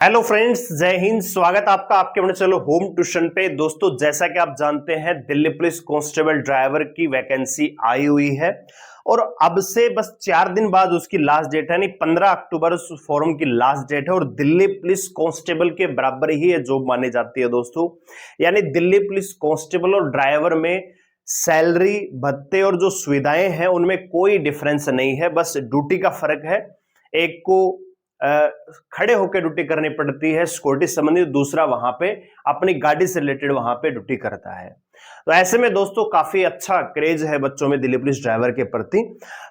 Hello friends, जय हिंद। स्वागत आपका आपके अपने चलो होम ट्यूशन पे। दोस्तों, जैसा कि आप जानते हैं, दिल्ली पुलिस कांस्टेबल ड्राइवर की वैकेंसी आई हुई है और अब से बस 4 दिन बाद उसकी लास्ट डेट है, यानी 15 अक्टूबर उस फॉर्म की लास्ट डेट है। और दिल्ली पुलिस कांस्टेबल के बराबर ही ये जॉब मानी जाती है दोस्तों। यानी दिल्ली पुलिस कांस्टेबल और ड्राइवर में सैलरी, भत्ते और जो सुविधाएं हैं उनमें कोई डिफरेंस नहीं है, बस ड्यूटी का फर्क है। एक को खड़े होकर ड्यूटी करनी पड़ती है सिक्योरिटी संबंधी, दूसरा वहां पे अपनी गाड़ी से रिलेटेड वहां पे ड्यूटी करता है। तो ऐसे में दोस्तों काफी अच्छा क्रेज है बच्चों में दिल्ली पुलिस ड्राइवर के प्रति।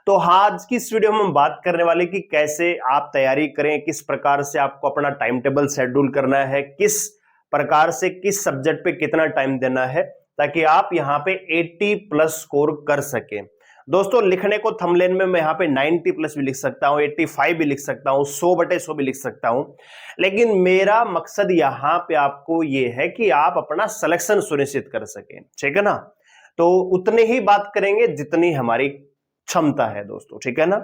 तो आज की इस वीडियो में हम बात करने वाले कि कैसे आप तैयारी करें, किस प्रकार से आपको अपना टाइम टेबल शेड्यूल करना है, किस प्रकार से किस सब्जेक्ट पे कितना टाइम देना है ताकि आप यहाँ पे 80 प्लस स्कोर कर सकें। दोस्तों, लिखने को थंबनेल में मैं यहाँ पे 90 प्लस भी लिख सकता हूँ, 85 भी लिख सकता हूँ, 100/100 भी लिख सकता हूँ, लेकिन मेरा मकसद यहाँ पे आपको ये है कि आप अपना सिलेक्शन सुनिश्चित कर सकें। ठीक है ना? तो उतने ही बात करेंगे जितनी हमारी क्षमता है दोस्तों, ठीक है ना?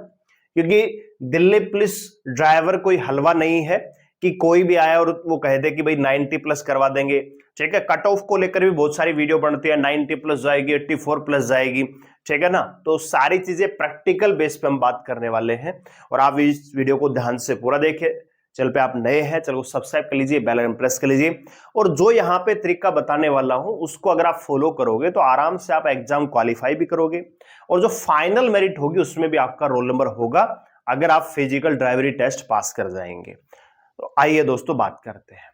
क्योंकि दिल्ली पुलिस ड्राइवर कोई हलवा नहीं है कि कोई भी आया और वो कह दे कि भाई 90 प्लस करवा देंगे। ठीक है, कट ऑफ को लेकर भी बहुत सारी वीडियो बनती है, 90 प्लस जाएगी, 84 प्लस जाएगी। ठीक है ना? तो सारी चीजें प्रैक्टिकल बेस पे हम बात करने वाले हैं और आप इस वीडियो को ध्यान से पूरा देखें। चल पे आप नए हैं, चलो सब्सक्राइब कर लीजिए, बेल आइकन प्रेस कर लीजिए और जो यहाँ पे तरीका बताने वाला हूं उसको अगर आप फॉलो करोगे तो आराम से आप एग्जाम क्वालिफाई भी करोगे और जो फाइनल मेरिट होगी उसमें भी आपका रोल नंबर होगा अगर आप फिजिकल ड्राइवरी टेस्ट पास कर जाएंगे। तो आइए दोस्तों बात करते हैं।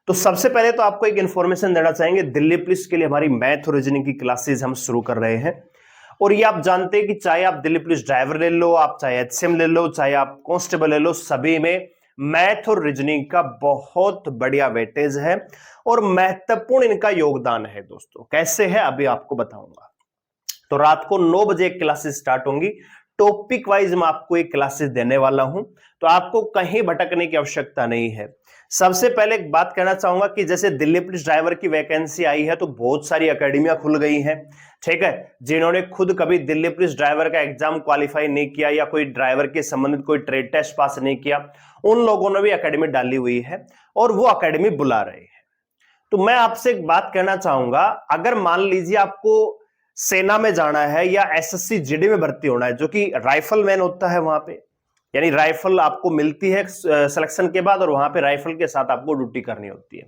तो सबसे पहले तो आपको एक इंफॉर्मेशन देना चाहेंगे, दिल्ली पुलिस के लिए हमारी मैथ और रीजनिंग की क्लासेस हम शुरू कर रहे हैं और ये आप जानते हैं कि चाहे आप दिल्ली पुलिस ड्राइवर ले लो, आप चाहे एचसीएम ले लो, चाहे आप कांस्टेबल ले लो, सभी में मैथ और रीजनिंग का बहुत बढ़िया वेटेज है और महत्वपूर्ण इनका योगदान है। दोस्तों, कैसे है अभी आपको बताऊंगा। तो रात को 9 बजे क्लासेस स्टार्ट होंगी, टॉपिक वाइज मैं आपको एक क्लासेस देने वाला हूं, तो आपको कहीं भटकने की आवश्यकता नहीं है। सबसे पहले एक बात कहना चाहूंगा कि जैसे दिल्ली पुलिस ड्राइवर की वैकेंसी आई है तो बहुत सारी एकेडमियां खुल गई हैं। ठीक है, जिन्होंने खुद कभी दिल्ली पुलिस ड्राइवर का एग्जाम क्वालिफाई नहीं किया या कोई ड्राइवर के संबंधित कोई ट्रेड टेस्ट पास नहीं किया, उन लोगों ने भी एकेडमी डाली हुई है और वो एकेडमी बुला रहे हैं। तो मैं आपसे एक बात कहना चाहूंगा, अगर मान लीजिए आपको सेना में जाना है या एसएससी जीडी में भर्ती होना है, जो कि राइफल मैन होता है वहां पे, यानी राइफल आपको मिलती है सिलेक्शन के बाद और वहां पे राइफल के साथ आपको ड्यूटी करनी होती है।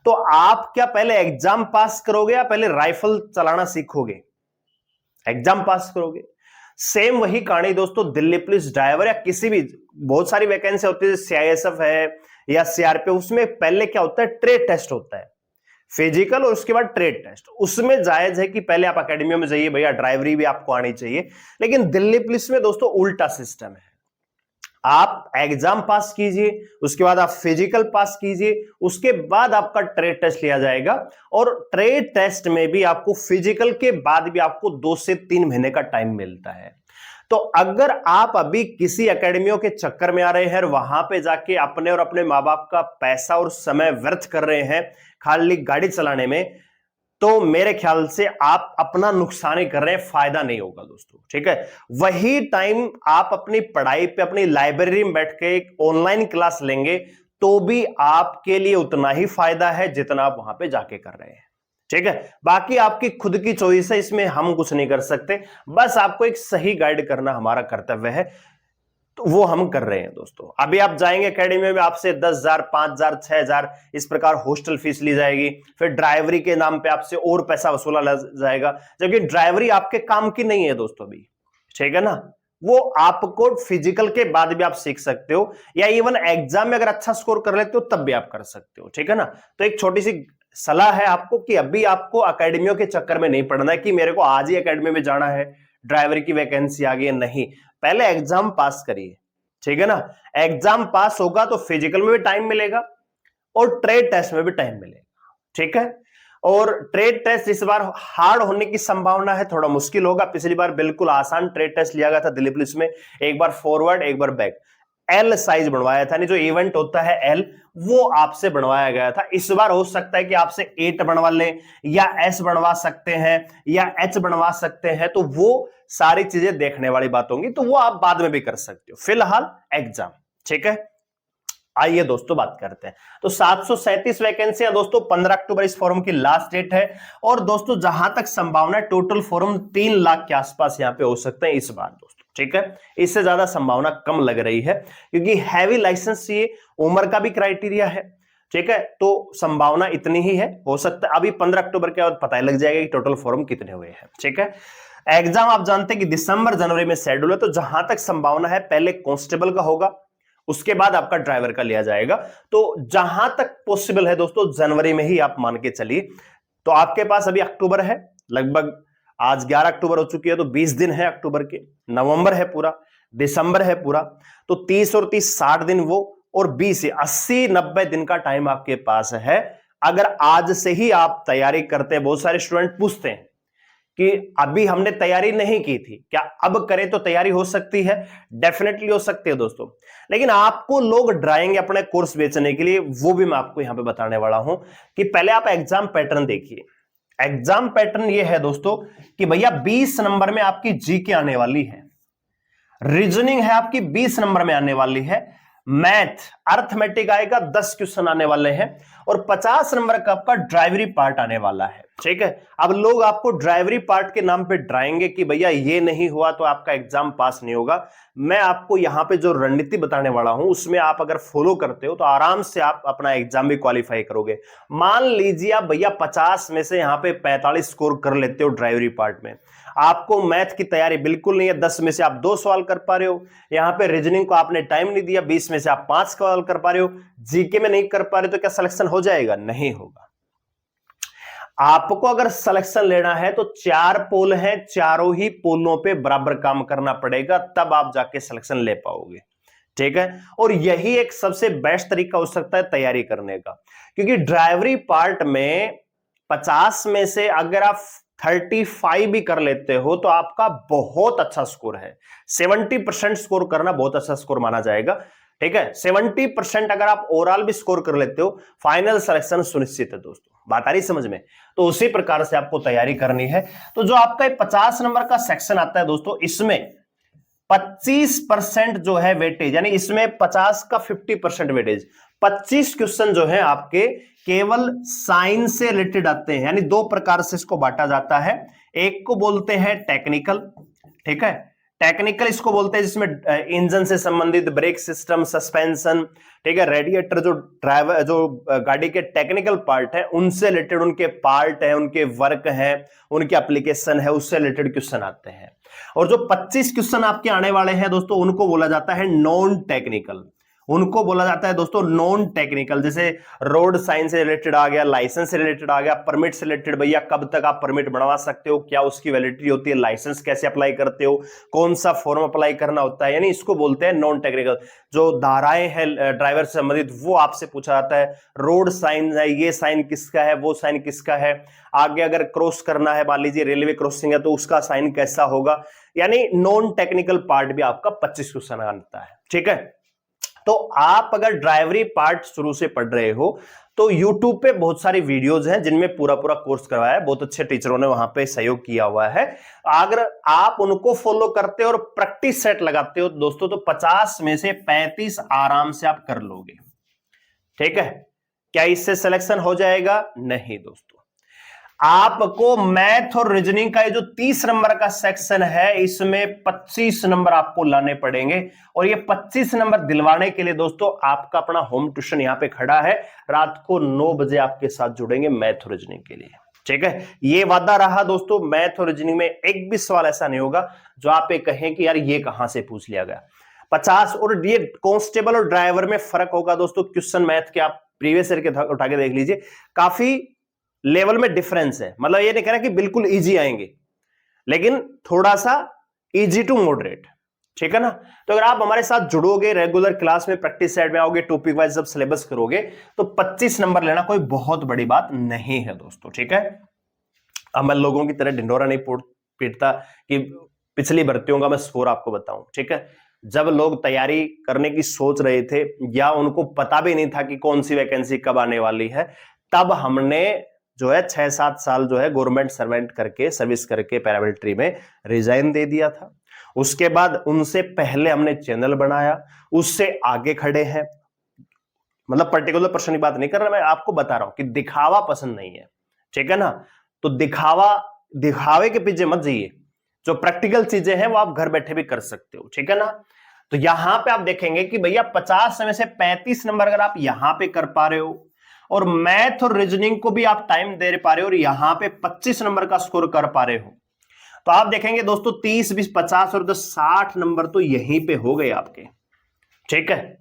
तो आप क्या पहले एग्जाम पास करोगे या पहले राइफल चलाना सीखोगे? एग्जाम पास करोगे। सेम वही कहानी दोस्तों दिल्ली पुलिस ड्राइवर या किसी भी, बहुत सारी वैकेंसी होती है, सीआईएसएफ है या सीआरपीएफ, उसमें पहले क्या होता है, ट्रेड टेस्ट होता है, फिजिकल और उसके बाद ट्रेड टेस्ट। उसमें जायज है कि पहले आप अकेडमियों में जाइए, भैया ड्राइवरी भी आपको आनी चाहिए, लेकिन दिल्ली पुलिस में दोस्तों उल्टा सिस्टम है। आप एग्जाम पास कीजिए, उसके बाद आप फिजिकल पास कीजिए, उसके बाद आपका ट्रेड टेस्ट लिया जाएगा और ट्रेड टेस्ट में भी आपको फिजिकल के बाद भी आपको 2 से 3 महीने का टाइम मिलता है। तो अगर आप अभी किसी एकेडमियों के चक्कर में आ रहे हैं और वहां पे जाके अपने और अपने माँ बाप का पैसा और समय व्यर्थ कर रहे हैं खाली गाड़ी चलाने में, तो मेरे ख्याल से आप अपना नुकसान ही कर रहे हैं, फायदा नहीं होगा दोस्तों। ठीक है, वही टाइम आप अपनी पढ़ाई पे अपनी लाइब्रेरी में बैठ के एक ऑनलाइन क्लास लेंगे तो भी आपके लिए उतना ही फायदा है जितना आप वहां पे जाके कर रहे हैं। ठीक है, बाकी आपकी खुद की चॉइस है, इसमें हम कुछ नहीं कर सकते, बस आपको एक सही गाइड करना हमारा कर्तव्य है, तो वो हम कर रहे हैं दोस्तों। अभी आप जाएंगे एकेडमी में, आपसे 10,000, 5,000, 6,000 इस प्रकार हॉस्टल फीस ली जाएगी, फिर ड्राइवरी के नाम पे आपसे और पैसा वसूला जाएगा, जबकि ड्राइवरी आपके काम की नहीं है दोस्तों अभी। ठीक है ना? वो आपको फिजिकल के बाद भी आप सीख सकते हो या इवन एग्जाम में अगर अच्छा स्कोर कर लेते हो तब भी आप कर सकते हो। ठीक है ना? तो एक छोटी सी सलाह है आपको कि अभी आपको अकेडमियों के चक्कर में नहीं पड़ना है कि मेरे को आज ही एकेडमी में जाना है, ड्राइवर की वैकेंसी आ गई है, नहीं, पहले एग्जाम पास करिए। ठीक है ना? एग्जाम पास होगा तो फिजिकल में भी टाइम मिलेगा और ट्रेड टेस्ट में भी टाइम मिलेगा। ठीक है, और ट्रेड टेस्ट इस बार हार्ड होने की संभावना है, थोड़ा मुश्किल होगा। पिछली बार बिल्कुल आसान ट्रेड टेस्ट लिया गया था दिल्ली पुलिस में, एक बार फॉरवर्ड एक बार बैक, एल साइज बनवाया था, नहीं जो इवेंट होता है एल, वो आपसे बनवाया गया था। इस बार हो सकता है कि आपसे 8 बनवा लें या एस बनवा सकते हैं या एच बनवा सकते हैं, तो वो सारी चीजें देखने वाली बात होंगी, तो वो आप बाद में भी कर सकते हो, फिलहाल एग्जाम। ठीक है, आइए दोस्तों बात करते हैं। तो 737 वैकेंसियां दोस्तों, 15 अक्टूबर इस फॉर्म की लास्ट डेट है। और दोस्तों जहां तक संभावना है, टोटल फॉर्म 3 लाख के आसपास यहां पे हो सकते हैं इस बार दोस्तों, ठीक है। इससे ज्यादा संभावना कम लग रही है, क्योंकि हैवी लाइसेंस चाहिए, उम्र का भी क्राइटेरिया है, ठीक है। तो संभावना इतनी ही है, हो सकता है अभी 15 अक्टूबर के बाद पता लग जाएगा कि टोटल फॉर्म कितने हुए हैं, ठीक है। एग्जाम आप जानते हैं कि दिसंबर जनवरी में शेड्यूल है, तो जहां तक संभावना है पहले कांस्टेबल का होगा, उसके बाद आपका ड्राइवर का लिया जाएगा। तो जहां तक पॉसिबल है दोस्तों जनवरी में ही आप मान के चलिए। तो आपके पास अभी अक्टूबर है, लगभग आज 11 अक्टूबर हो चुकी है, तो 20 दिन है अक्टूबर के, नवंबर है पूरा, दिसंबर है पूरा, तो 30 और 30 60 दिन वो, और 20 से 80-90 दिन का टाइम आपके पास है। अगर आज से ही आप तैयारी करते हैं, बहुत सारे स्टूडेंट पूछते हैं कि अभी हमने तैयारी नहीं की थी, क्या अब करें तो तैयारी हो सकती है? डेफिनेटली हो सकती है दोस्तों, लेकिन आपको लोग डराएंगे अपने कोर्स बेचने के लिए, वो भी मैं आपको यहां पे बताने वाला हूं। कि पहले आप एग्जाम पैटर्न देखिए। एग्जाम पैटर्न ये है दोस्तों कि भैया 20 नंबर में आपकी जीके आने वाली है, रीजनिंग है आपकी 20 नंबर में आने वाली है, मैथ अर्थमेटिक आएगा 10 क्वेश्चन आने वाले हैं, और 50 नंबर का आपका ड्राइवरी पार्ट आने वाला है, ठीक है। अब लोग आपको ड्राइवरी पार्ट के नाम पे डराएंगे कि भैया ये नहीं हुआ तो आपका एग्जाम पास नहीं होगा। मैं आपको यहां पे जो रणनीति बताने वाला हूं, उसमें आप अगर फॉलो करते हो तो आराम से आप अपना एग्जाम भी क्वालिफाई करोगे। मान लीजिए आप भैया 50 में से यहां पे 45 स्कोर कर लेते हो ड्राइवरी पार्ट में, आपको मैथ की तैयारी बिल्कुल नहीं है, 10 में से आप 2 सवाल कर पा रहे हो, यहां पे रीजनिंग को आपने टाइम नहीं दिया, 20 में से आप 5 सवाल कर पा रहे हो, जीके में नहीं कर पा रहे, तो क्या सिलेक्शन हो जाएगा? नहीं होगा। आपको अगर सिलेक्शन लेना है तो 4 पोल हैं, चारों ही पोलों पे बराबर काम करना पड़ेगा, तब आप जाके सिलेक्शन ले पाओगे, ठीक है। और यही एक सबसे बेस्ट तरीका हो सकता है तैयारी करने का, क्योंकि ड्राइवरी पार्ट में 50 में से अगर आप 35 भी कर लेते हो तो आपका बहुत अच्छा स्कोर है। 70% स्कोर करना बहुत अच्छा स्कोर माना जाएगा, ठीक है। 70% अगर आप ओवरऑल भी स्कोर कर लेते हो, फाइनल सिलेक्शन सुनिश्चित है दोस्तों। बात आ रही समझ में? तो उसी प्रकार से आपको तैयारी करनी है। तो जो आपका 50 नंबर का सेक्शन आता है दोस्तों, इसमें 25% जो है वेटेज, यानी इसमें 50 का 50% वेटेज, 25 क्वेश्चन जो है आपके केवल साइंस से रिलेटेड आते हैं। यानी 2 प्रकार से इसको बांटा जाता है, एक को बोलते हैं टेक्निकल, ठीक है। टेक्निकल इसको बोलते हैं जिसमें इंजन से संबंधित, ब्रेक सिस्टम, सस्पेंशन, ठीक है, रेडिएटर, जो ड्राइवर, जो गाड़ी के टेक्निकल पार्ट है उनसे रिलेटेड, उनके पार्ट है, उनके वर्क है, उनके एप्लीकेशन है, उससे रिलेटेड क्वेश्चन आते हैं। और जो 25 क्वेश्चन आपके आने वाले हैं दोस्तों, उनको बोला जाता है नॉन टेक्निकल, उनको बोला जाता है दोस्तों नॉन टेक्निकल। जैसे रोड साइंस से रिलेटेड आ गया, लाइसेंस से रिलेटेड आ गया, परमिट से रिलेटेड, भैया कब तक आप परमिट बनवा सकते हो, क्या उसकी वैलिडिटी होती है, लाइसेंस कैसे अप्लाई करते हो, कौन सा फॉर्म अप्लाई करना होता है, यानी इसको बोलते हैं नॉन टेक्निकल। जो धाराएं हैं ड्राइवर से संबंधित वो आपसे पूछा जाता है। रोड साइन है, ये साइन किसका है, वो साइन किसका है, आगे अगर क्रॉस करना है, मान लीजिए रेलवे क्रॉसिंग है तो उसका साइन कैसा होगा, यानी नॉन टेक्निकल पार्ट भी आपका 25 क्वेश्चन आता है, ठीक है। तो आप अगर ड्राइवरी पार्ट शुरू से पढ़ रहे हो तो YouTube पे बहुत सारी वीडियोज हैं जिनमें पूरा पूरा कोर्स करवाया है, बहुत अच्छे टीचरों ने वहां पे सहयोग किया हुआ है। अगर आप उनको फॉलो करते हो और प्रैक्टिस सेट लगाते हो दोस्तों, तो 50 में से 35 आराम से आप कर लोगे, ठीक है। क्या इससे सिलेक्शन हो जाएगा? नहीं दोस्तों। आपको मैथ और रीजनिंग का ये जो 30 नंबर का सेक्शन है, इसमें 25 नंबर आपको लाने पड़ेंगे, और ये 25 नंबर दिलवाने के लिए दोस्तों आपका अपना होम ट्यूशन यहां पे खड़ा है। रात को 9 बजे आपके साथ जुड़ेंगे मैथ और रीजनिंग के लिए, ठीक है। ये वादा रहा दोस्तों, मैथ और रीजनिंग में एक भी सवाल ऐसा नहीं होगा जो आप ये कहें कि यार ये कहां से पूछ लिया गया। 50 और ये कांस्टेबल और ड्राइवर में फर्क होगा दोस्तों। क्वेश्चन मैथ के आप प्रीवियस ईयर के उठा के देख लीजिए, काफी लेवल में डिफरेंस है। मतलब ये नहीं कह रहा कि बिल्कुल इजी आएंगे, लेकिन थोड़ा सा इजी टू मॉडरेट, ठीक है ना। तो अगर आप हमारे साथ जुड़ोगे, रेगुलर क्लास में प्रैक्टिस साइड में आओगे, टॉपिक वाइज जब सिलेबस करोगे, तो 25 नंबर लेना कोई बहुत बड़ी बात नहीं है दोस्तों, ठीक है। अब मैं लोगों की तरह ढिंडोरा नहीं पीटता कि पिछली भर्तियों का मैं स्कोर आपको बताऊं, ठीक है। जब लोग तैयारी करने की सोच रहे थे या उनको पता भी नहीं था कि कौन सी वैकेंसी कब आने वाली है, तब हमने जो है 6-7 साल जो है गवर्नमेंट सर्वेंट करके, सर्विस करके पैरामिलिट्री में रिजाइन दे दिया था। उसके बाद उनसे पहले हमने चैनल बनाया, उससे आगे खड़े हैं, मतलब पर्टिकुलर पर्सन की बात नहीं कर रहा, मैं आपको बता रहा हूं कि दिखावा पसंद नहीं है, ठीक है ना। तो दिखावे के पीछे मत जाइए, जो प्रैक्टिकल चीजें हैं वो आप घर बैठे भी कर सकते हो, ठीक है ना। तो यहां पे आप देखेंगे कि भैया 50 में से 35 नंबर अगर आप यहां पे कर पा रहे हो और मैथ और रीजनिंग को भी आप टाइम दे पा रहे हो और यहां पे 25 नंबर का स्कोर कर पा रहे हो, तो आप देखेंगे दोस्तों 30, 20, 50 और 10, 60 नंबर तो यहीं पे हो गए आपके, ठीक है।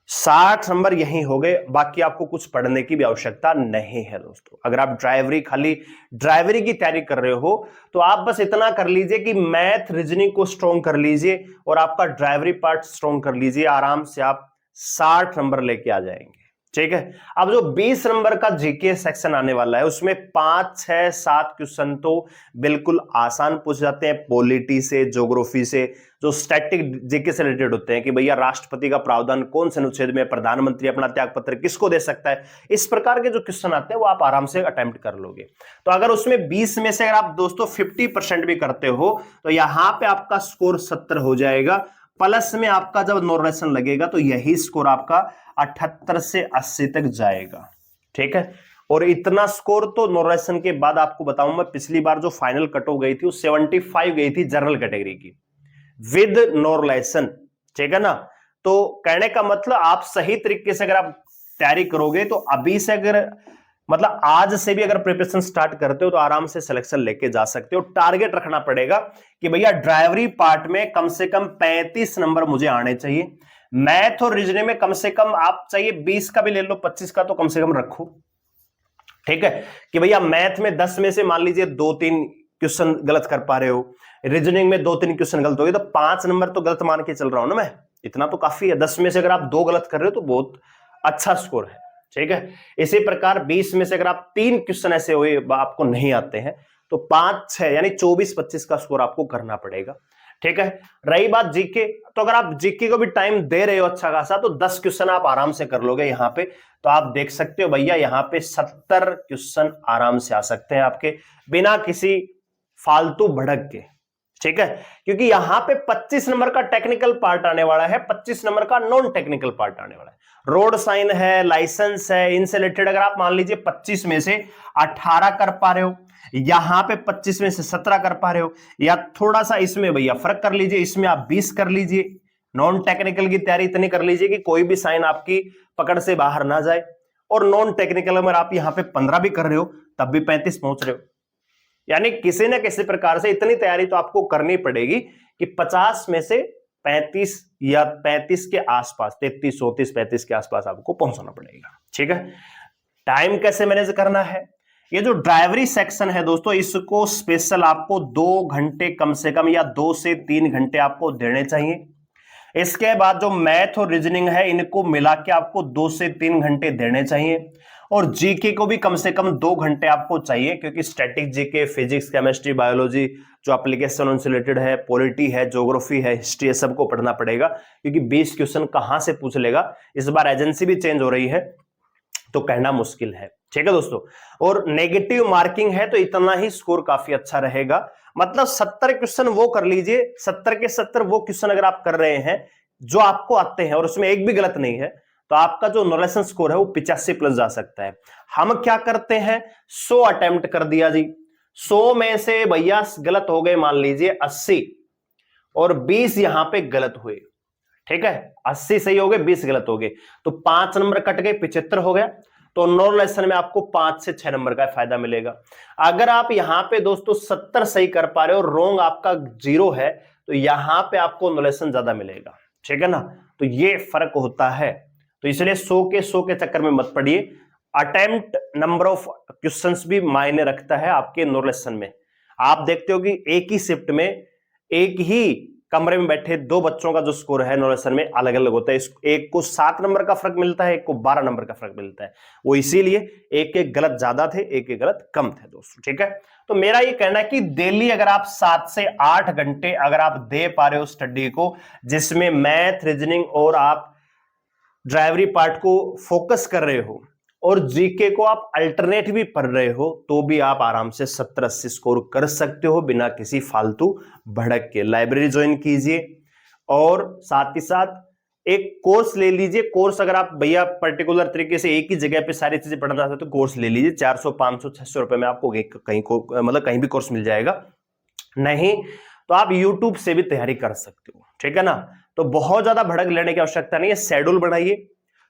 60 नंबर यहीं हो गए, बाकी आपको कुछ पढ़ने की भी आवश्यकता नहीं है दोस्तों। अगर आप खाली ड्राइवरी की तैयारी कर रहे हो तो आप बस इतना कर लीजिए कि मैथ रीजनिंग को स्ट्रॉन्ग कर लीजिए और आपका ड्राइवरी पार्ट स्ट्रॉन्ग कर लीजिए, आराम से आप 60 नंबर लेके आ जाएंगे, ठीक है। अब जो 20 नंबर का जीके सेक्शन आने वाला है उसमें 5, 6, 7 क्वेश्चन तो बिल्कुल आसान पूछ जाते हैं, पॉलिटी से, ज्योग्राफी से, जो स्टैटिक जीके से रिलेटेड होते हैं कि भैया राष्ट्रपति का प्रावधान कौन से अनुच्छेद में, प्रधानमंत्री अपना त्याग पत्र किसको दे सकता है, इस प्रकार के जो क्वेश्चन आते हैं वो आप आराम से अटेम्प्ट कर लोगे। तो अगर उसमें 20 में से अगर आप दोस्तों 50% भी करते हो तो यहां पे आपका स्कोर 70 हो जाएगा, प्लस में आपका जब नॉर्मलाइजेशन लगेगा तो यही स्कोर आपका 78 से 80 तक जाएगा, ठीक है। और इतना स्कोर तो नॉर्मलाइजेशन के बाद आपको बताऊं, मैं पिछली बार जो फाइनल कट ऑफ गई थी वो 75 गई थी जनरल कैटेगरी की विद नॉर्मलाइजेशन, ठीक है ना। तो कहने का मतलब आप सही तरीके से अगर आप तैयारी करोगे तो अभी से अगर मतलब आज से भी अगर प्रिपरेशन स्टार्ट करते हो तो आराम से सिलेक्शन लेके जा सकते हो। टारगेट रखना पड़ेगा कि भैया ड्राइवरी पार्ट में कम से कम 35 नंबर मुझे आने चाहिए, मैथ और रीजनिंग में कम से कम आप चाहिए 20 का भी ले लो, 25 का तो कम से कम रखो, ठीक है। कि भैया मैथ में 10 में से मान लीजिए 2-3 क्वेश्चन गलत कर पा रहे हो, रीजनिंग में 2-3 क्वेश्चन गलत हो गए तो 5 नंबर तो गलत मान के चल रहा हूं ना मैं, इतना तो काफी है। 10 में से अगर आप 2 गलत कर रहे हो तो बहुत अच्छा स्कोर है, ठीक है। इसी प्रकार 20 में से अगर आप 3 क्वेश्चन ऐसे हुए आपको नहीं आते हैं तो 5, 6 यानी 24-25 का स्कोर आपको करना पड़ेगा, ठीक है। रही बात जीके, तो अगर आप जीके को भी टाइम दे रहे हो अच्छा खासा तो 10 क्वेश्चन आप आराम से कर लोगे यहां पे। तो आप देख सकते हो भैया यहां पे 70 क्वेश्चन आराम से आ सकते हैं आपके बिना किसी फालतू भड़क के, ठीक है। क्योंकि यहां पे 25 नंबर का टेक्निकल पार्ट आने वाला है, 25 नंबर का नॉन टेक्निकल पार्ट आने वाला है, रोड साइन है, लाइसेंस है, इनसे रिलेटेड अगर आप मान लीजिए 25 में से 18 कर पा रहे हो, यहां पे 25 में से 17 कर पा रहे हो, या थोड़ा सा इसमें भैया फर्क कर लीजिए, इसमें आप 20 कर लीजिए, नॉन टेक्निकल की तैयारी इतनी कर लीजिए कि कोई भी साइन आपकी पकड़ से बाहर ना जाए, और नॉन टेक्निकल में आप यहां पे 15 भी कर रहे हो तब भी 35 पहुंच रहे हो। यानी किसी न किसी प्रकार से इतनी तैयारी तो आपको करनी पड़ेगी कि 50 में से 35 या 35 के आसपास, 33, 34, 35 के आसपास आपको पहुंचना पड़ेगा, ठीक है। टाइम कैसे मैनेज करना है, ये जो ड्राइवरी सेक्शन है दोस्तों इसको स्पेशल आपको 2 घंटे कम से कम या 2 से 3 घंटे आपको देने चाहिए। इसके बाद जो मैथ और रीजनिंग है इनको मिला के आपको 2 से 3 घंटे देने चाहिए, और जीके को भी कम से कम 2 घंटे आपको चाहिए, क्योंकि static GK, physics, chemistry, biology जो एप्लीकेशन उनसे रिलेटेड है, पॉलिटी है, ज्योग्राफी है, हिस्ट्री है, सबको पढ़ना पड़ेगा, क्योंकि 20 क्वेश्चन कहां से पूछ लेगा। इस बार एजेंसी भी चेंज हो रही है तो कहना मुश्किल है, ठीक है दोस्तों। और नेगेटिव मार्किंग है तो इतना ही स्कोर काफी अच्छा रहेगा, मतलब 70 क्वेश्चन वो कर लीजिए, 70 के 70 वो क्वेश्चन अगर आप कर रहे हैं जो आपको आते हैं और उसमें एक भी गलत नहीं है तो आपका जो नॉलेज स्कोर है वो 85 प्लस जा सकता है। हम क्या करते हैं, 100 अटेम्प्ट कर दिया जी, 100 में से भैया गलत हो गए मान लीजिए 80 और 20 यहां पे गलत हुए, ठीक है। 80 सही हो गए, 20 गलत हो गए, तो 5 नंबर कट गए, 75 हो गया। तो नॉर्मलाइजेशन में आपको 5 से 6 नंबर का फायदा मिलेगा। अगर आप यहां पे दोस्तों 70 सही कर पा रहे हो, रोंग आपका 0 है, तो यहां पे आपको नॉर्मलाइजेशन ज्यादा मिलेगा, ठीक है ना। तो ये फर्क होता है, तो इसलिए 100 के चक्कर में मत पड़िए। अटेम्प्ट नंबर ऑफ क्वेश्चंस भी मायने रखता है आपके नॉर्मलाइजेशन में। आप देखते हो कि एक ही शिफ्ट में एक ही कमरे में बैठे 2 बच्चों का जो स्कोर है नॉर्मलाइजेशन में अलग अलग होता है, एक को 7 नंबर का फर्क मिलता है, एक को 12 नंबर का फर्क मिलता है, वो इसीलिए एक एक गलत ज्यादा थे, एक एक गलत कम थे दोस्तों, ठीक है। तो मेरा ये कहना है कि डेली अगर आप 7 से 8 घंटे अगर आप दे पा रहे हो स्टडी को, जिसमें मैथ, रीजनिंग और आप ड्राइवरी पार्ट को फोकस कर रहे हो और जीके को आप अल्टरनेट भी पढ़ रहे हो, तो भी आप आराम से 70-80 स्कोर कर सकते हो बिना किसी फालतू भड़क के। लाइब्रेरी ज्वाइन कीजिए और साथ ही साथ एक कोर्स ले लीजिए। कोर्स अगर आप भैया पर्टिकुलर तरीके से एक ही जगह पे सारी चीजें पढ़ना चाहते हो तो कोर्स ले लीजिए, 400 500 600 रुपए में आपको कहीं को मतलब कहीं भी कोर्स मिल जाएगा। नहीं तो आप YouTube से भी तैयारी कर सकते हो, ठीक है ना। तो बहुत ज्यादा भड़क लेने की आवश्यकता नहीं है। शेड्यूल बनाइए,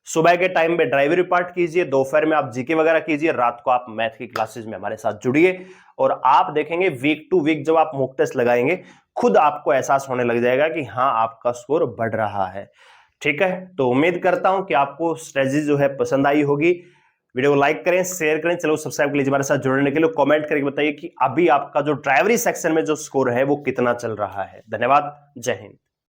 सुबह के टाइम पे ड्राइवरी पार्ट कीजिए, दोपहर में आप जीके वगैरह कीजिए, रात को आप मैथ की क्लासेस में हमारे साथ जुड़िए और आप देखेंगे वीक टू वीक जब आप मॉक टेस्ट लगाएंगे खुद आपको एहसास होने लग जाएगा कि हाँ आपका स्कोर बढ़ रहा है, ठीक है। तो उम्मीद करता हूं कि आपको स्ट्रेटजी जो है पसंद आई होगी। वीडियो को लाइक करें, शेयर करें, चलो सब्सक्राइब कर लीजिए हमारे साथ जुड़ने के लिए। कमेंट करके बताइए कि अभी आपका जो ड्राइवरी सेक्शन में जो स्कोर है वो कितना चल रहा है। धन्यवाद, जय हिंद।